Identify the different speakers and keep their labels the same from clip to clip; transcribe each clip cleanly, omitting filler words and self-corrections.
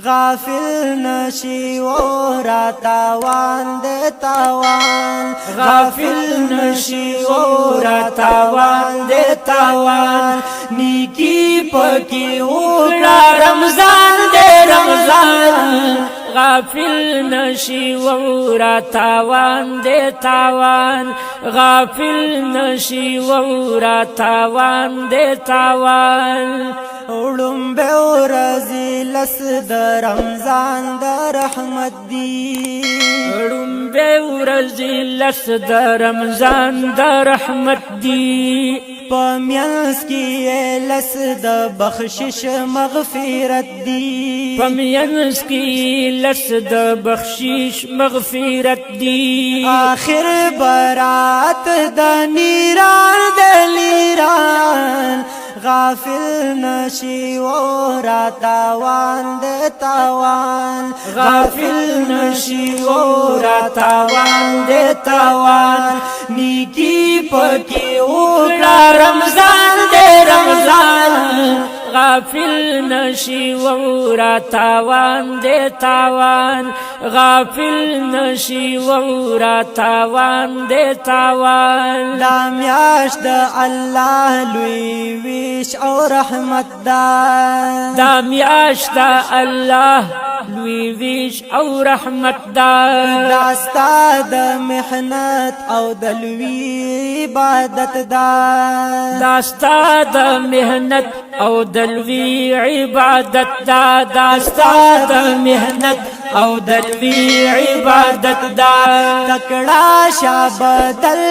Speaker 1: غافل نشي ورا تاوان دے تاوان غافل نشي ورا تاوان دے تاوان نیکی پکی وکړه رمضان دے رمضان غافل نشي ورا تاوان دے تاوان غافل نشي ورا تاوان دے تاوان اڑم بے ورزی لس د رمضان د رحمت دی اڑم بے ورزی لس د رمضان د رحمت دی پمینس کی لس د بخشش مغفرت دی پمینس کی لس د بخشش مغفرت دی آخر برات د نیران د لیران غافل نشي ورا تاوان دے تاوان غافل نشي ورا تاوان دے تاوان نیکی پکی وکړه رمضان دے رمضان غافل نشي ورا تاوان دے تاوان غافل نشي ورا تاوان دے تاوان لا میاشت د الله لوی ویش او رحمت دا میاشت د الله لوی ویش او رحمت دا ستا د محنت او د لوی عبادت دا ستا د محنت او د لوی عبادت دا ستا د محنت او د لوی عبادت دا تکړه شا بدل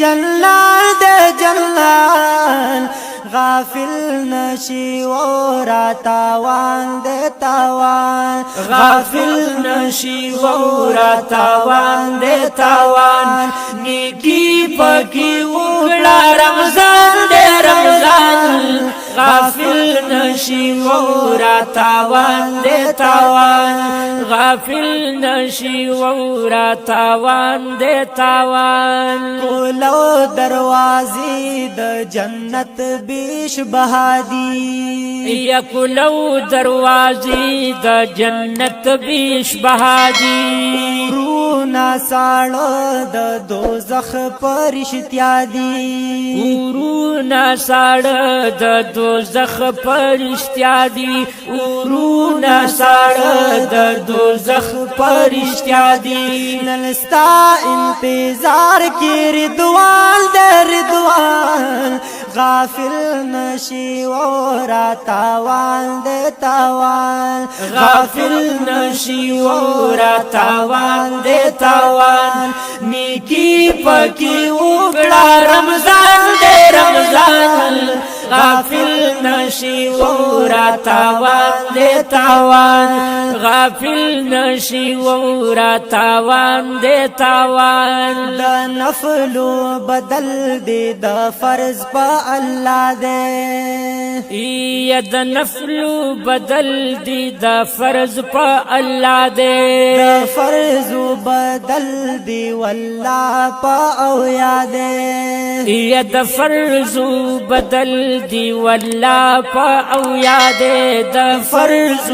Speaker 1: جنان د جنان غافل نشي ورا تاوان دے تاوان غافل نشي ورا تاوان دے تاوان نیکی پکی وکړه رمضان دے رمضان غافل نشي ورا تاوان دے تاوان غافل نشي ورا تاوان دے تاوان کولو دروازې د جنت بیش بهادی یا کولو دروازې د جنت بیش بهادی رونا ساړه د دوزخ پرشتیا دی رونا ساړه د دوزخ پرشتیا دی رونا ساړه د دوزخ پرشتیا دی نلستا انتظار کی رضوان د رضوان غافل نشي ورا تاوان دے تاوان غافل نشي ورا تاوان دے تاوان نیکی پکی وکړه رمضان دے رمضان غافل نشي ورا تاوان دے تاوان غافل نشي ورا تاوان دے تاوان د نفل بدل دی د فرض په الله دے یا د نفل بدل دی د فرض په الله دے د فرض بدل دی والله په او یاد یا د فرض بدل دی والله په او یاد د فرض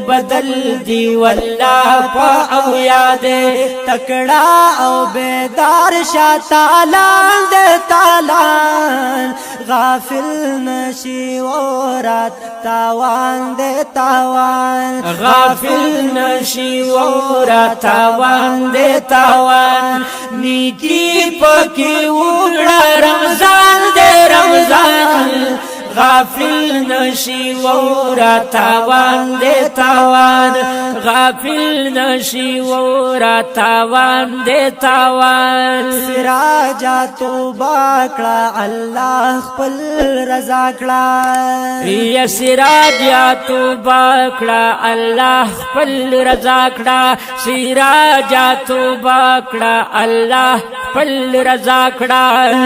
Speaker 1: بدل دی والله په او یاد تکړه او بیدار شه تعالی د تعالی غافل نشي ورا تاوان دے تاوان غافل نشي ورا تاوان دے تاوان نیکی پکی وکړه رمضان دے رمضان غافل نشي ورا تاوان دے تاوان غافل نشي ورا تاوان دے تاوان سراجا توبه کړه الله خپل رضا کړه یا سراجا توبه کړه الله خپل رضا کړه سراجا توبه کړه الله خپل رضا کړه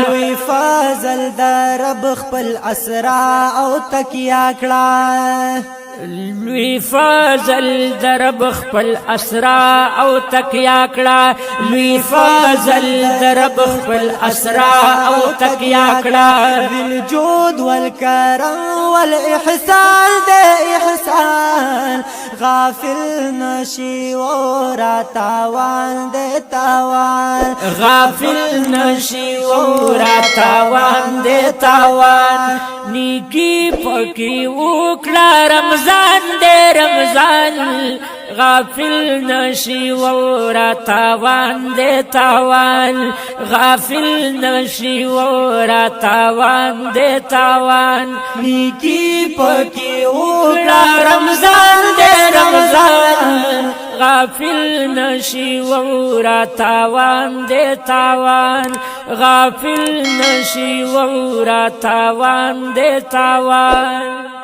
Speaker 1: لوی فضل د رب خپل اسرا او تکیا کړه
Speaker 2: لوی فضل درب خپل اسرا او تکیا کړه لوی فضل درب خپل اسرا او تکیا کړه
Speaker 1: بالجود والكرم والإحسان ده إحسان غافل نشي ورا تاوان ده تاوان
Speaker 2: غافل نشي ورا تاوان ده تاوان نیکی پکی وکړه رمضان ده رمضان غافل نشي ورا تاوان ده تاوان غافل نشي ورا تاوان ده تاوان
Speaker 1: نیکی پکی وکړه رمضان ده رمضان
Speaker 2: غافل نشي ورا تاوان ده تاوان غافل نشي ورا تاوان ده تاوان